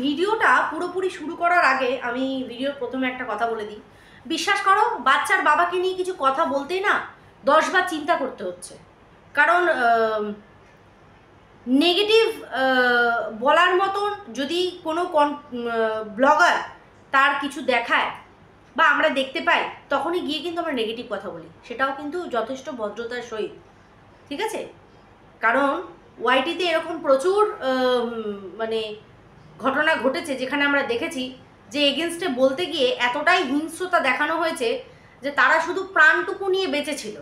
ভিডিওটা পুরোপুরি শুরু করার আগে আমি ভিডিওর প্রথমে একটা কথা বলে দিই। বিশ্বাস করো, বাচ্চার বাবাকে নিয়ে কিছু কথা বলতেই না 10 বার চিন্তা করতে হচ্ছে। কারণ নেগেটিভ বলার মতন যদি কোনো ব্লগার তার কিছু দেখায় বা আমরা দেখতে পাই, তখনই গিয়ে কিন্তু আমরা নেগেটিভ কথা বলি, সেটাও কিন্তু যথেষ্ট ভদ্রতার সহিত। ঠিক আছে? কারণ ওয়াইটিতে এরকম প্রচুর মানে ঘটনা ঘটেছে যেখানে আমরা দেখেছি যে এগেনস্টে বলতে গিয়ে এতটাই হিংস্রতা দেখানো হয়েছে যে তারা শুধু প্রাণটুকু নিয়ে বেঁচেছিল,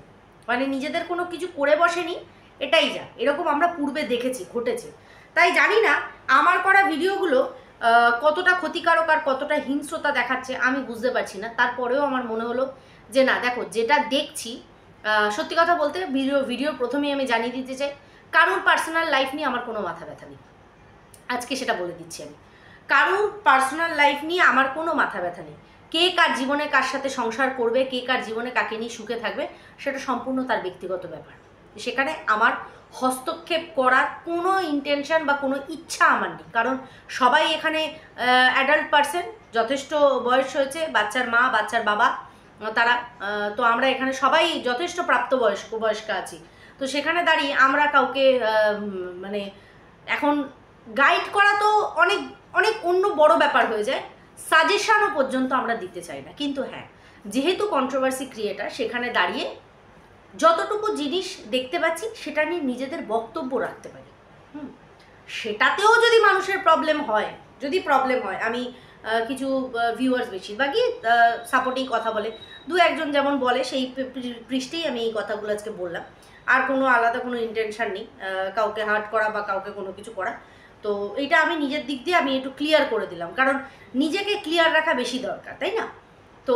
মানে নিজেদের কোনো কিছু করে বসেনি। এটাই যা, এরকম আমরা পূর্বে দেখেছি, ঘটেছে। তাই জানি না আমার করা ভিডিওগুলো কতটা ক্ষতিকারক আর কতটা হিংস্রতা দেখাচ্ছে আমি বুঝতে পারছি না। তারপরেও আমার মনে হলো যে না, দেখো যেটা দেখছি, সত্যি কথা বলতে ভিডিওর প্রথমেই আমি জানিয়ে দিতে চাই, কারোর পার্সোনাল লাইফ নিয়ে আমার কোনো মাথা ব্যথা নেই। আজকে সেটা বলে দিচ্ছি আমি, কারোর পার্সোনাল লাইফ নিয়ে আমার কোনো মাথা ব্যথা নেই। কে কার জীবনে কার সাথে সংসার করবে, কে কার জীবনে কাকে নিয়ে সুখে থাকবে, সেটা সম্পূর্ণ তার ব্যক্তিগত ব্যাপার। সেখানে আমার হস্তক্ষেপ করার কোনো ইন্টেনশন বা কোনো ইচ্ছা আমার নেই। কারণ সবাই এখানে অ্যাডাল্ট পারসন, যথেষ্ট বয়স হয়েছে, বাচ্চার মা বাচ্চার বাবা তারা, তো আমরা এখানে সবাই যথেষ্ট প্রাপ্তবয়স্ক আছি। তো সেখানে দাঁড়িয়ে আমরা কাউকে মানে এখন গাইড করা তো অনেক অনেক অন্য বড় ব্যাপার হয়ে যায়, সাজেশনও পর্যন্ত আমরা দিতে চাই না। কিন্তু হ্যাঁ, যেহেতু কন্ট্রোভার্সি ক্রিয়েটার, সেখানে দাঁড়িয়ে যতটুকু জিনিস দেখতে পাচ্ছি সেটা নিয়ে নিজেদের বক্তব্য রাখতে পারি। সেটাতেও যদি মানুষের প্রবলেম হয়, আমি কিছু ভিউয়ার্স বেশিরভাগই সাপোর্টিং কথা বলে, দু একজন যেমন বলে, সেই পৃষ্ঠেই আমি এই কথাগুলো আজকে বললাম। আর কোনো আলাদা কোনো ইন্টেনশন নেই কাউকে হার্ট করা বা কাউকে কোনো কিছু করা। তো এইটা আমি নিজের দিক দিয়ে আমি একটু ক্লিয়ার করে দিলাম, কারণ নিজেকে ক্লিয়ার রাখা বেশি দরকার, তাই না? তো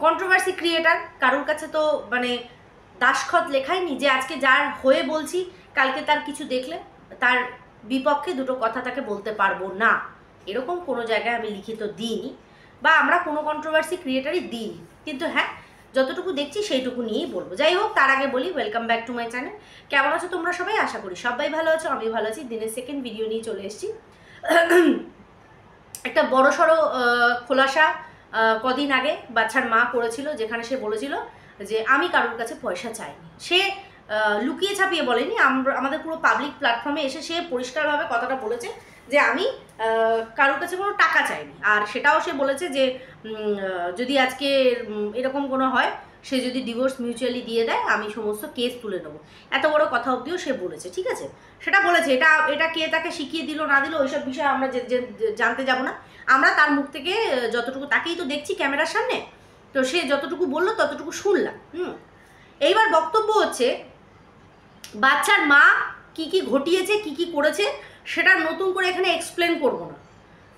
কন্ট্রোভার্সি ক্রিয়েটার কারোর কাছে তো মানে দাসখত লেখাই নি যে আজকে যার হয়ে বলছি, কালকে তার কিছু দেখলে তার বিপক্ষে দুটো কথা তাকে বলতে পারবো না, এরকম কোনো জায়গায় আমি লিখিত দিইনি, বা আমরা কোনো কন্ট্রোভার্সি ক্রিয়েটারই দিইনি। কিন্তু হ্যাঁ, যতটুকু দেখছি সেইটুকু নিয়েই বলবো। যাই হোক, তার আগে বলি, welcome back to my channel. কেমন আছো তোমরা সবাই? আশা করি সবাই ভালো আছো, আমি ভালো আছি। দিনের সেকেন্ড ভিডিও নিয়ে চলে এসেছি। একটা বড়সড় খোলাসা কদিন আগে বাচ্চার মা করেছিল, যেখানে সে বলেছিল যে আমি কারোর কাছে পয়সা চাইনি। সে লুকিয়ে ছাপিয়ে বলেনি, আমাদের পুরো পাবলিক প্ল্যাটফর্মে এসে সে পরিষ্কারভাবে কথাটা বলেছে যে আমি কারোর কাছে কোনো টাকা চাইনি। আর সেটাও সে বলেছে যে যদি আজকে এরকম কোনো হয়, সে যদি ডিভোর্স মিউচুয়ালি দিয়ে দেয়, আমি সমস্ত কেস তুলে নেবো। এত বড় কথা অবধিও সে বলেছে, ঠিক আছে? সেটা বলেছে। এটা কে তাকে শিখিয়ে দিল না দিল ওইসব বিষয়ে আমরা জানতে যাব না। আমরা তার মুখ থেকে যতটুকু, তাকেই তো দেখছি ক্যামেরার সামনে, তো সে যতটুকু বললো ততটুকু শুনলাম। এইবার বক্তব্য হচ্ছে, বাচ্চার মা কি কি ঘটিয়েছে, কি কি করেছে, সেটা নতুন করে এখানে এক্সপ্লেন করবো না,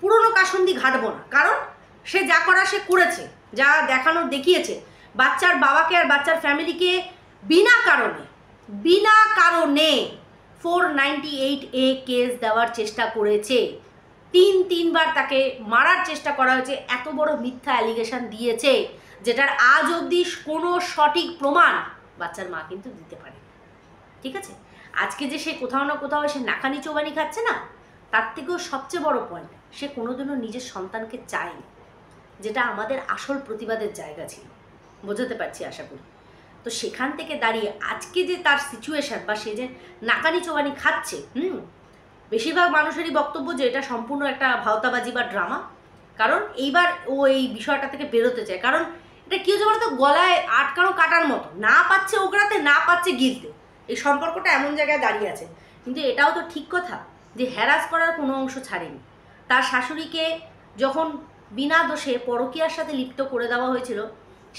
পুরনো কাসন্দি ঘাটবো না। কারণ সে যা করা সে করেছে, যা দেখানোর দেখিয়েছে। বাচ্চার বাবাকে আর বাচ্চার ফ্যামিলিকে বিনা কারণে 498A কেস দেওয়ার চেষ্টা করেছে। তিনবার তাকে মারার চেষ্টা করা হয়েছে, এত বড় মিথ্যা অ্যালিগেশন দিয়েছে, যেটার আজ অবধি কোনো সঠিক প্রমাণ বাচ্চার মা কিন্তু দিতে পারে। ঠিক আছে? আজকে যে সে কোথাও না কোথাও সে নাকানি চোবানি খাচ্ছে না, তার থেকেও সবচেয়ে বড় পয়েন্ট, সে কোনোদিনও নিজের সন্তানকে চায়নি, যেটা আমাদের আসল প্রতিবাদের জায়গা ছিল। বোঝাতে পারছি আশা করি। তো সেখান থেকে দাঁড়িয়ে আজকে যে তার সিচুয়েশান, বা সে যে নাকানি চোবানি খাচ্ছে, বেশিরভাগ মানুষেরই বক্তব্য যে এটা সম্পূর্ণ একটা ভাওতাবাজি বা ড্রামা। কারণ এইবার ও এই বিষয়টা থেকে বেরোতে চায়। কারণ এটা কী হচ্ছে বলতো, গলায় আটকানো কাটার মতো, না পাচ্ছে ওগড়াতে, না পাচ্ছে গিলতে। এই সম্পর্কটা এমন জায়গায় দাঁড়িয়ে আছে। কিন্তু এটাও তো ঠিক কথা যে হ্যারাস করার কোনো অংশ ছাড়েনি। তার শাশুড়িকে যখন বিনা দোষে পরকীয়ার সাথে লিপ্ত করে দেওয়া হয়েছিল,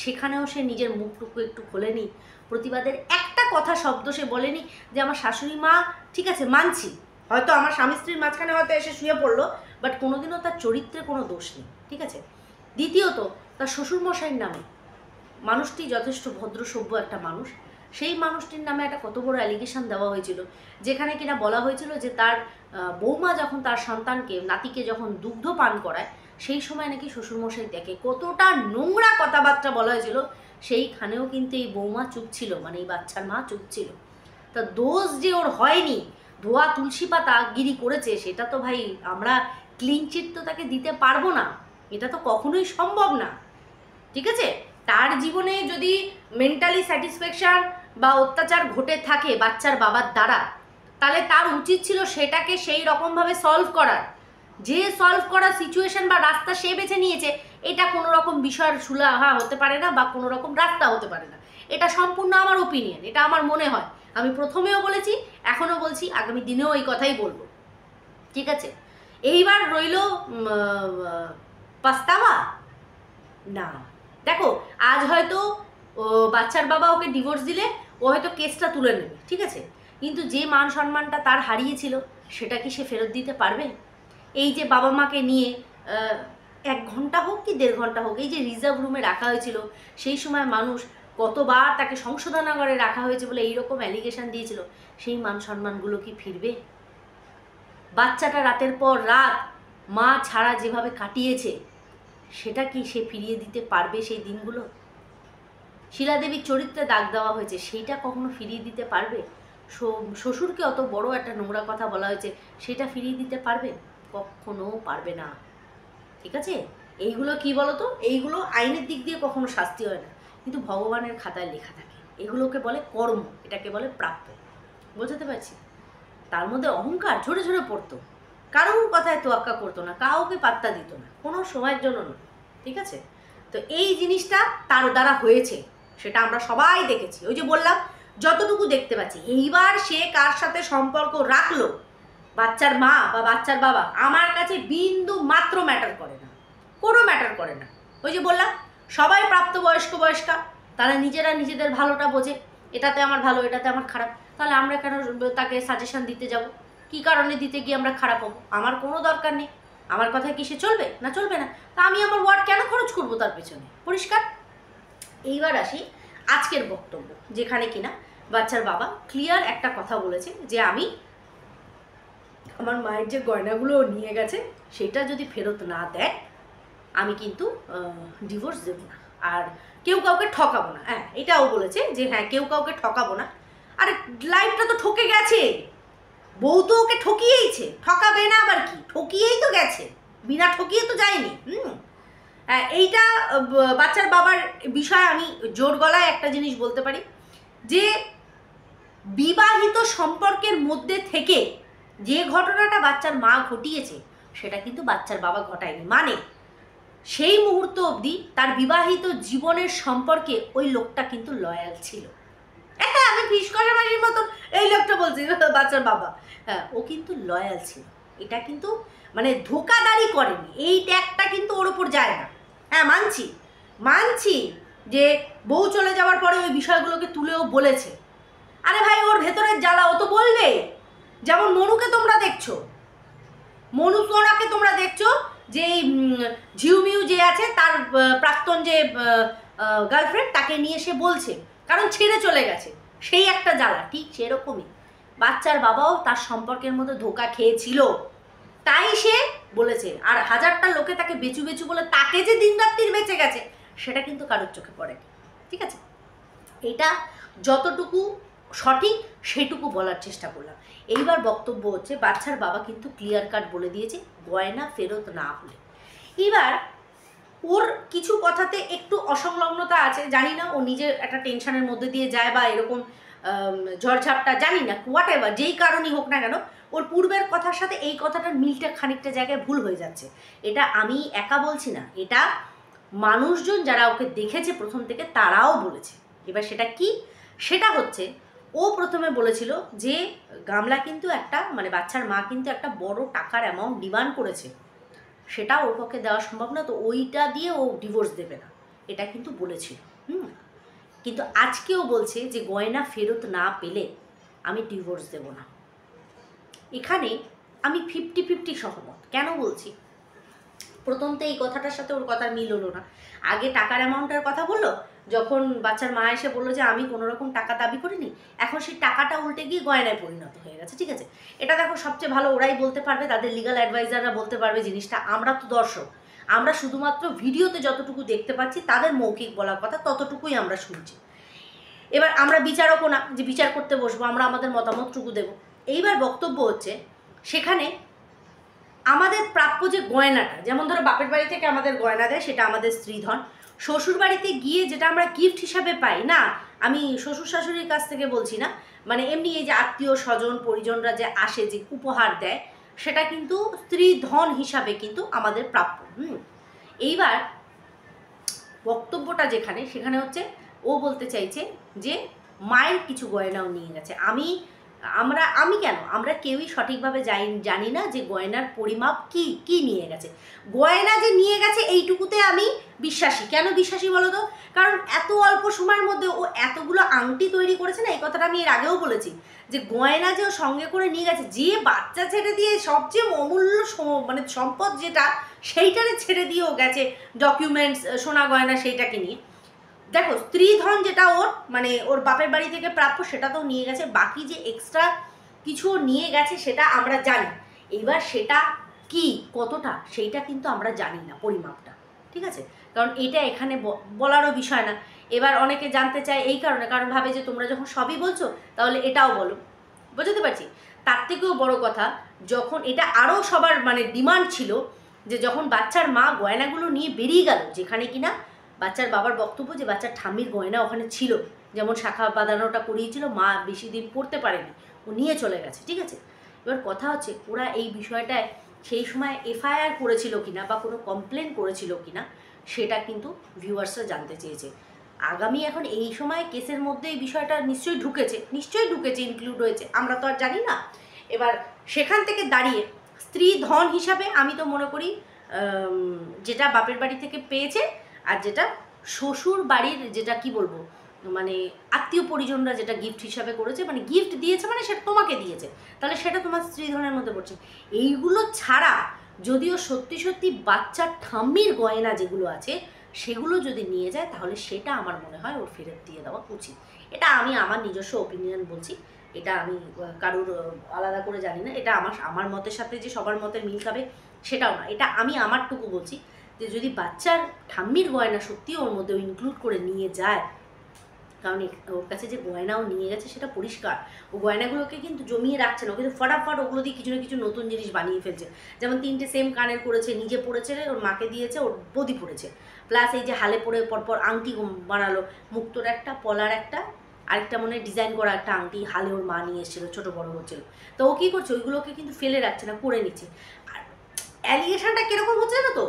সেখানেও সে নিজের মুখটুকু একটু খোলেনি, প্রতিবাদের একটা কথা শব্দ সে বলেনি যে আমার শাশুড়ি মা, ঠিক আছে মানছি, হয়তো আমার স্বামী স্ত্রীর মাঝখানে হয়তো এসে শুয়ে পড়লো, বাট কোনোদিনও তার চরিত্রে কোনো দোষ নেই। ঠিক আছে? দ্বিতীয়ত, তার শ্বশুরমশাইয়ের নামে, মানুষটি যথেষ্ট ভদ্র সভ্য একটা মানুষ, সেই মানুষটির নামে একটা কত বড় অ্যালিগেশন দেওয়া হয়েছিল, যেখানে কিনা বলা হয়েছিল যে তার বৌমা যখন তার সন্তানকে, নাতিকে যখন দুগ্ধ পান করায়, সেই সময় নাকি শ্বশুরমশাই দেখে। কতটা নোংরা কথাবার্তা বলা হয়েছিল, সেইখানেও কিন্তু এই বৌমা চুপ ছিল, মানে এই বাচ্চার মা চুপ ছিল। তা দোষ যে ওর হয়নি, ধোয়া তুলসী পাতা গিরি করেছে, সেটা তো ভাই আমরা ক্লিন চিট তো তাকে দিতে পারবো না, এটা তো কখনোই সম্ভব না। ঠিক আছে, তার জীবনে যদি মেন্টালি স্যাটিসফ্যাকশন বা অত্যাচার ঘটে থাকে বাচ্চার বাবার দ্বারা, তাহলে তার উচিত ছিল সেটাকে সেই রকমভাবে সলভ করার। যে সলভ করার সিচুয়েশন বা রাস্তা সে বেছে নিয়েছে, এটা কোনো রকম বিষয়ের সুরাহা হতে পারে না বা কোনো রকম রাস্তা হতে পারে না। এটা সম্পূর্ণ আমার ওপিনিয়ন, এটা আমার মনে হয়। আমি প্রথমেও বলেছি, এখনও বলছি, আগামী দিনেও এই কথাই বলবো। ঠিক আছে, এইবার রইল পাস্তাওয়া না। দেখো, আজ হয়তো বাচ্চার বাবা ওকে ডিভোর্স দিলে ও হয়তো কেসটা তুলে নেবে, ঠিক আছে, কিন্তু যে মান সম্মানটা তার হারিয়েছিল সেটা কি সে ফেরত দিতে পারবে? এই যে বাবা মাকে নিয়ে 1 ঘন্টা হোক কি 1.5 ঘন্টা হোক এই যে রিজার্ভ রুমে রাখা হয়েছিল, সেই সময় মানুষ কতবার তাকে সংশোধনাগারে রাখা হয়েছে বলে এইরকম অ্যালিগেশন দিয়েছিল, সেই মান সম্মানগুলো কি ফিরবে? বাচ্চাটা রাতের পর রাত মা ছাড়া যেভাবে কাটিয়েছে, সেটা কি সে ফিরিয়ে দিতে পারবে? সেই দিনগুলো শিলাদেবীর চরিত্রে দাগ দেওয়া হয়েছে, সেইটা কখনো ফিরিয়ে দিতে পারবে? শ্বশুরকে অত বড় একটা নোংরা কথা বলা হয়েছে, সেটা ফিরিয়ে দিতে পারবে? কখনো পারবে না। ঠিক আছে, এইগুলো কি বলতো, এইগুলো আইনের দিক দিয়ে কখনো শাস্তি হয় না, কিন্তু ভগবানের খাতায় লেখা থাকে। এগুলোকে বলে কর্ম, এটাকে বলে প্রাপ্য। বোঝাতে পারছি? তার মধ্যে অহংকার ঝরে ঝরে পড়তো, কারোর কথায় তোয়াক্কা করতো না, কাউকে পাত্তা দিত না, কোনো সময়ের জন্য না। ঠিক আছে, তো এই জিনিসটা তার দ্বারা হয়েছে, সেটা আমরা সবাই দেখেছি। ওই যে বললাম, যতটুকু দেখতে পাচ্ছি। এইবার সে কার সাথে সম্পর্ক রাখলো, বাচ্চার মা বা বাচ্চার বাবা, আমার কাছে বিন্দু মাত্র ম্যাটার করে না, কোনো ম্যাটার করে না। ওই যে বললাম, সবাই প্রাপ্তবয়স্ক বয়স্কা, তারা নিজেরা নিজেদের ভালোটা বোঝে, এটাতে আমার ভালো, এটাতে আমার খারাপ। তাহলে আমরা কেন তাকে সাজেশন দিতে যাব? কি কারণে দিতে গিয়ে আমরা খারাপ হবো? আমার কোনো দরকার নেই। আমার কথায় কি সে চলবে না? চলবে না। তা আমি আমার ওয়ার্ড কেন খরচ করবো তার পেছনে? পরিষ্কার। এইবার আসি আজকের বক্তব্য, যেখানে কিনা বাচ্চার বাবা ক্লিয়ার একটা কথা বলেছে যে আমি আমার মায়ের যে গয়নাগুলো নিয়ে গেছে সেটা যদি ফেরত না দেয়, আমি কিন্তু ডিভোর্স দেবো না, আর কেউ কাউকে ঠকাবো না। হ্যাঁ, এটাও বলেছে যে হ্যাঁ, কেউ কাউকে ঠকাবো না। আরে লাইফটা তো ঠকে গেছে, বউ তো ওকে ঠকিয়েইছে, ঠকাবে না আবার কি, ঠকিয়েই তো গেছে, বিনা ঠকিয়ে তো যায়নি। এইটা বাচ্চার বাবার বিষয়ে আমি জোর গলায় একটা জিনিস বলতে পারি, যে বিবাহিত সম্পর্কের মধ্যে থেকে যে ঘটনাটা বাচ্চার মা ঘটিয়েছে, সেটা কিন্তু বাচ্চার বাবা ঘটায়নি। মানে সেই মুহূর্ত অবধি তার বিবাহিত জীবনের সম্পর্কে ওই লোকটা কিন্তু লয়াল ছিল। হ্যাঁ, আমি ফিস করা মাসির মতন এই লোকটা বলছি, বাচ্চার বাবা, হ্যাঁ, ও কিন্তু লয়াল ছিল। এটা কিন্তু মানে ধোকাদারি করেনি, এই ট্যাগটা কিন্তু ওর ওপর যায় না। হ্যাঁ, মানছি যে বউ চলে যাওয়ার পরে ওই বিষয়গুলোকে তুলেও বলেছে। আরে ভাই, ওর ভেতরের জ্বালা ও তো বলবে। যেমন মনুকে তোমরা দেখছো, মনু সোনাকে তোমরা দেখছো, যে ঝিউমিউ যে আছে তার প্রাক্তন যে গার্লফ্রেন্ড, তাকে নিয়ে সে বলছে, কারণ ছেড়ে চলে গেছে, সেই একটা জ্বালা। ঠিক সেরকমই বাচ্চার বাবাও তার সম্পর্কের মধ্যে ধোকা খেয়েছিল, তাই সে বলেছে। আর হাজারটা লোকে তাকে বেচু বেচু বলে তাকে যে দিনরাত্রির বেঁচে গেছে, সেটা কিন্তু কারোর চোখে পড়ে। ঠিক আছে, এটা যতটুকু সঠিক সেইটুকু বলার চেষ্টা করলাম। এইবার বক্তব্য হচ্ছে, বাচ্চার বাবা কিন্তু ক্লিয়ার কাট বলে দিয়েছে গয়না ফেরত না হলে। এবার ওর কিছু কথাতে একটু অসংলগ্নতা আছে, জানি না ও নিজের একটা টেনশনের মধ্যে দিয়ে যায় বা এরকম ঝড়ঝাপটা, জানি না, হোয়াট এভার, যেই কারণই হোক না কেন, ওর পূর্বের কথার সাথে এই কথাটার মিলটা খানিকটা জায়গায় ভুল হয়ে যাচ্ছে। এটা আমি একা বলছি না, এটা মানুষজন যারা ওকে দেখেছে প্রথম থেকে তারাও বলেছে। এবার সেটা কি? সেটা হচ্ছে, ও প্রথমে বলেছিল যে গামলা কিন্তু একটা, মানে বাচ্চার মা কিন্তু একটা বড় টাকার অ্যামাউন্ট ডিমান্ড করেছে, সেটা ওর পক্ষে দেওয়া সম্ভব না, তো ওইটা দিয়ে ও ডিভোর্স দেবে না, এটা কিন্তু বলেছিল। কিন্তু আজকেও বলছে যে গয়না ফেরত না পেলে আমি ডিভোর্স দেব না। এখানে আমি 50-50 সহমত। কেন বলছি? প্রথম তো এই কথাটার সাথে ওর কথার মিল হলো না। আগে টাকার অ্যামাউন্টের কথা বললো, যখন বাচ্চার মা এসে বললো যে আমি কোনো রকম টাকা দাবি করিনি, এখন সেই টাকাটা উল্টে গিয়ে গয়নায় পরিণত হয়ে গেছে। ঠিক আছে, এটা দেখো সবচেয়ে ভালো ওরাই বলতে পারবে, তাদের লিগাল অ্যাডভাইজাররা বলতে পারবে জিনিসটা। আমরা তো দর্শক, আমরা শুধুমাত্র ভিডিওতে যতটুকু দেখতে পাচ্ছি, তাদের মৌখিক বলার কথা ততটুকুই আমরা শুনছি। এবার আমরা বিচারকও না যে বিচার করতে বসবো, আমরা আমাদের মতামতটুকু দেবো। এইবার বক্তব্য হচ্ছে, সেখানে আমাদের প্রাপ্য যে গয়নাটা, যেমন ধরো বাপের বাড়ি থেকে আমাদের গয়না দেয়, সেটা আমাদের স্ত্রীধন। শ্বশুর বাড়িতে গিয়ে যেটা আমরা গিফট হিসাবে পাই না, আমি শ্বশুর শাশুড়ির কাছ থেকে বলছি না, মানে এমনি এই যে আত্মীয় স্বজন পরিজনরা যে আসে, যে উপহার দেয়, সেটা কিন্তু স্ত্রীধন হিসাবে কিন্তু আমাদের প্রাপ্য। এইবার বক্তব্যটা যেখানে, সেখানে হচ্ছে ও বলতে চাইছে যে মায়ের কিছু গয়নাও নিয়ে গেছে। আমরা কেউই সঠিকভাবে জানি না যে গয়নার পরিমাপ কি নিয়ে গেছে। গয়না যে নিয়ে গেছে এইটুকুতে আমি বিশ্বাসী। কেন বিশ্বাসী বলো তো? কারণ এত অল্প সময়ের মধ্যে ও এতগুলো আংটি তৈরি করেছে না, এই কথাটা আমি এর আগেও বলেছি, যে গয়না যে ও সঙ্গে করে নিয়ে গেছে, যে বাচ্চা ছেড়ে দিয়ে সবচেয়ে অমূল্য মানে সম্পদ যেটা, সেইটারে ছেড়ে দিয়েও গেছে ডকুমেন্টস, সোনা গয়না, সেইটাকে নিয়ে। দেখো, স্ত্রীধন যেটা ওর মানে ওর বাপের বাড়ি থেকে প্রাপ্য, সেটা তো নিয়ে গেছে। বাকি যে এক্সট্রা কিছু নিয়ে গেছে সেটা আমরা জানি। এবার সেটা কি কতটা সেইটা কিন্তু আমরা জানি না পরিমাপটা, ঠিক আছে? কারণ এটা এখানে বলারও বিষয় না। এবার অনেকে জানতে চায় এই কারণে, কারণ ভাবে যে তোমরা যখন সবই বলছো তাহলে এটাও বলো। বুঝতে পারছি। তার থেকেও বড় কথা, যখন এটা আরও সবার মানে ডিমান্ড ছিল, যে যখন বাচ্চার মা গয়নাগুলো নিয়ে বেরিয়ে গেল, যেখানে কিনা বাচ্চার বাবার বক্তব্য যে বাচ্চার ঠাম্মির গয়না ওখানে ছিল, যেমন শাখা বাঁধানোটা করিয়েছিল, মা বেশি দিন পড়তে পারেনি, ও নিয়ে চলে গেছে, ঠিক আছে? এবার কথা হচ্ছে ওরা এই বিষয়টায় সেই সময় এফআইআর করেছিল কিনা বা কোনো কমপ্লেন করেছিল কিনা, সেটা কিন্তু ভিউয়ার্সরা জানতে চেয়েছে। আগামী এখন এই সময় কেসের মধ্যে এই বিষয়টা নিশ্চয়ই ঢুকেছে, ইনক্লুড হয়েছে, আমরা তো আর জানি না। এবার সেখান থেকে দাঁড়িয়ে স্ত্রী ধন হিসাবে আমি তো মনে করি যেটা বাপের বাড়ি থেকে পেয়েছে, আর যেটা শ্বশুর বাড়ির যেটা কি বলবো মানে আত্মীয় পরিজনরা যেটা গিফট হিসাবে করেছে, মানে গিফট দিয়েছে, মানে সেটা তোমাকে দিয়েছে, তাহলে সেটা তোমার স্ত্রীধনের মধ্যে পড়ছে। এইগুলো ছাড়া যদিও সত্যি সত্যি বাচ্চার ঠাম্মির গয়না যেগুলো আছে সেগুলো যদি নিয়ে যায়, তাহলে সেটা আমার মনে হয় ওর ফেরত দিয়ে দেওয়া উচিত। এটা আমি আমার নিজস্ব ওপিনিয়ন বলছি, এটা আমি কারোর আলাদা করে জানি না। এটা আমার মতের সাথে যে সবার মতের মিল খাবে সেটাও না, এটা আমি আমারটুকু বলছি, যে যদি বাচ্চার ঠাম্মির গয়না সত্যি ওর মধ্যে ইনক্লুড করে নিয়ে যায়, কারণ ওর কাছে যে গয়নাও নিয়ে গেছে সেটা পরিষ্কার, ও গয়নাগুলোকে কিন্তু জমিয়ে রাখছে না, ও কিন্তু ফটাফট ওগুলো দিয়ে কিছু না কিছু নতুন জিনিস বানিয়ে ফেলছে। যেমন 3টে সেম কানের করেছে, নিজে পড়েছে, ওর মাকে দিয়েছে, ওর বদি পড়েছে, প্লাস এই যে হালে পরে পরপর আংটি বানালো, মুক্তোর একটা, পলার একটা, আরেকটা মনে ডিজাইন করা একটা আংটি হালে ওর মা নিয়ে এসেছিলো, ছোটো বড়ো হচ্ছিলো। তো ও কী করছে, ওইগুলোকে কিন্তু ফেলে রাখছে না, করে নিচ্ছে। আর অ্যালিগেশনটা কীরকম হচ্ছে না, তো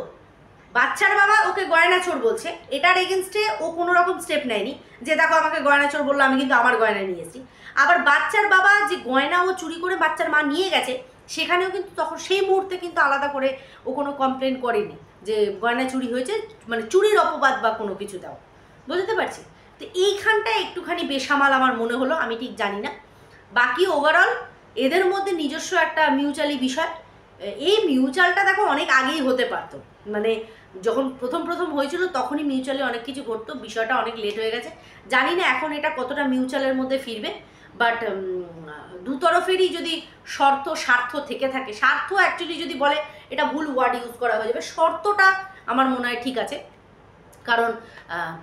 বাচ্চার বাবা ওকে গয়না চোর বলছে, এটার এগেনস্টে ও কোনো রকম স্টেপ নেয়নি যে দেখো আমাকে গয়না চোর বললো, আমি কিন্তু আমার গয়না নিয়ে এসেছি। আবার বাচ্চার বাবা যে গয়না ও চুরি করে বাচ্চার মা নিয়ে গেছে, সেখানেও কিন্তু তখন সেই মুহূর্তে কিন্তু আলাদা করে ও কোনো কমপ্লেন করেনি যে গয়না চুরি হয়েছে, মানে চুরির অপবাদ বা কোনো কিছু দাও। বুঝতে পারছি। তো এইখানটায় একটুখানি বেসামাল আমার মনে হলো, আমি ঠিক জানি না। বাকি ওভারঅল এদের মধ্যে নিজস্ব একটা মিউচুয়ালি বিষয়, এই মিউচুয়ালটা দেখো অনেক আগেই হতে পারতো, মানে যখন প্রথম হয়েছিল তখনই মিউচুয়ালি অনেক কিছু ঘটতো, বিষয়টা অনেক লেট হয়ে গেছে। জানি না এখন এটা কতটা মিউচুয়ালের মধ্যে ফিরবে, বাট দু তরফেরই যদি স্বার্থ থেকে থাকে, স্বার্থ অ্যাকচুয়ালি যদি বলে এটা ভুল ওয়ার্ড ইউজ করা হয়ে যাবে, শর্তটা আমার মনে হয় ঠিক আছে, কারণ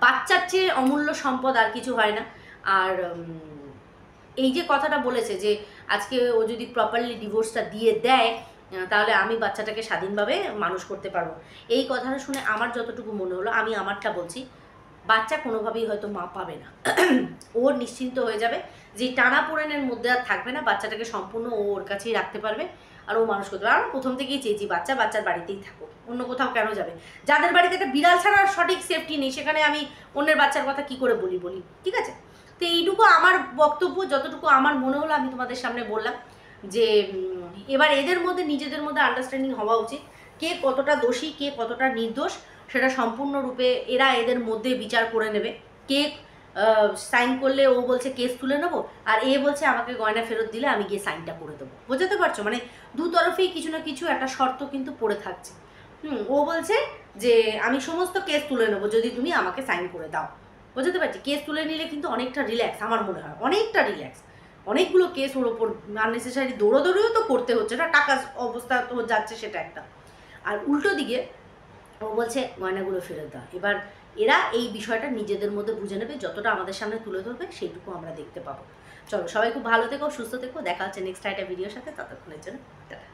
বাচ্চার চেয়ে অমূল্য সম্পদ আর কিছু হয় না। আর এই যে কথাটা বলেছে যে আজকে ও যদি প্রপারলি ডিভোর্সটা দিয়ে দেয়, তাহলে আমি বাচ্চাটাকে স্বাধীনভাবে মানুষ করতে পারবো, এই কথাটা শুনে আমার যতটুকু মনে হলো, আমি আমারটা বলছি, বাচ্চা কোনোভাবেই হয়তো মা পাবে না। ওর নিশ্চিন্ত হয়ে যাবে, যে টানাপোড়েনের মধ্যে আর থাকবে না, বাচ্চাটাকে সম্পূর্ণ ওর কাছেই রাখতে পারবে, আর ও মানুষ করতে পারবে। আমরা প্রথম থেকেই চেয়েছি বাচ্চার বাড়িতেই থাকুক, অন্য কোথাও কেন যাবে? যাদের বাড়িতে একটা বিড়াল ছাড়ার সঠিক সেফটি নেই, সেখানে আমি অন্যের বাচ্চার কথা কি করে বলি, ঠিক আছে? তো এইটুকু আমার বক্তব্য, যতটুকু আমার মনে হলো আমি তোমাদের সামনে বললাম, যে এবার এদের মধ্যে নিজেদের মধ্যে আন্ডারস্ট্যান্ডিং হওয়া উচিত, কে কতটা দোষী কে কতটা নির্দোষ সেটা সম্পূর্ণরূপে এরা এদের মধ্যে বিচার করে নেবে। কে সাইন করলে ও বলছে কেস তুলে নেবো, আর এ বলছে আমাকে গয়না ফেরত দিলে আমি গিয়ে সাইনটা করে দেবো। বুঝতে পারছো? মানে দু তরফেই কিছু না কিছু একটা শর্ত কিন্তু পড়ে থাকছে। ও বলছে যে আমি সমস্ত কেস তুলে নেবো যদি তুমি আমাকে সাইন করে দাও। বুঝতে পারছি? কেস তুলে নিলে কিন্তু অনেকটা রিল্যাক্স, আমার মনে হয় অনেকটা রিল্যাক্স। অনেকগুলো কেস ওর ওপর আননেসেসারি দৌড়োদৌড়িও তো করতে হচ্ছে না, টাকার অবস্থা তো যাচ্ছে সেটা একটা। আর উল্টো দিকে ও বলছে গয়নাগুলো ফেরত দাও। এবার এরা এই বিষয়টা নিজেদের মধ্যে বুঝে নেবে, যতটা আমাদের সামনে তুলে ধরবে সেইটুকু আমরা দেখতে পাবো। চলো, সবাই খুব ভালো থেকো, সুস্থ থেকো, দেখা হচ্ছে নেক্সট একটা ভিডিওর সাথে, ততক্ষণের জন্য টাটা।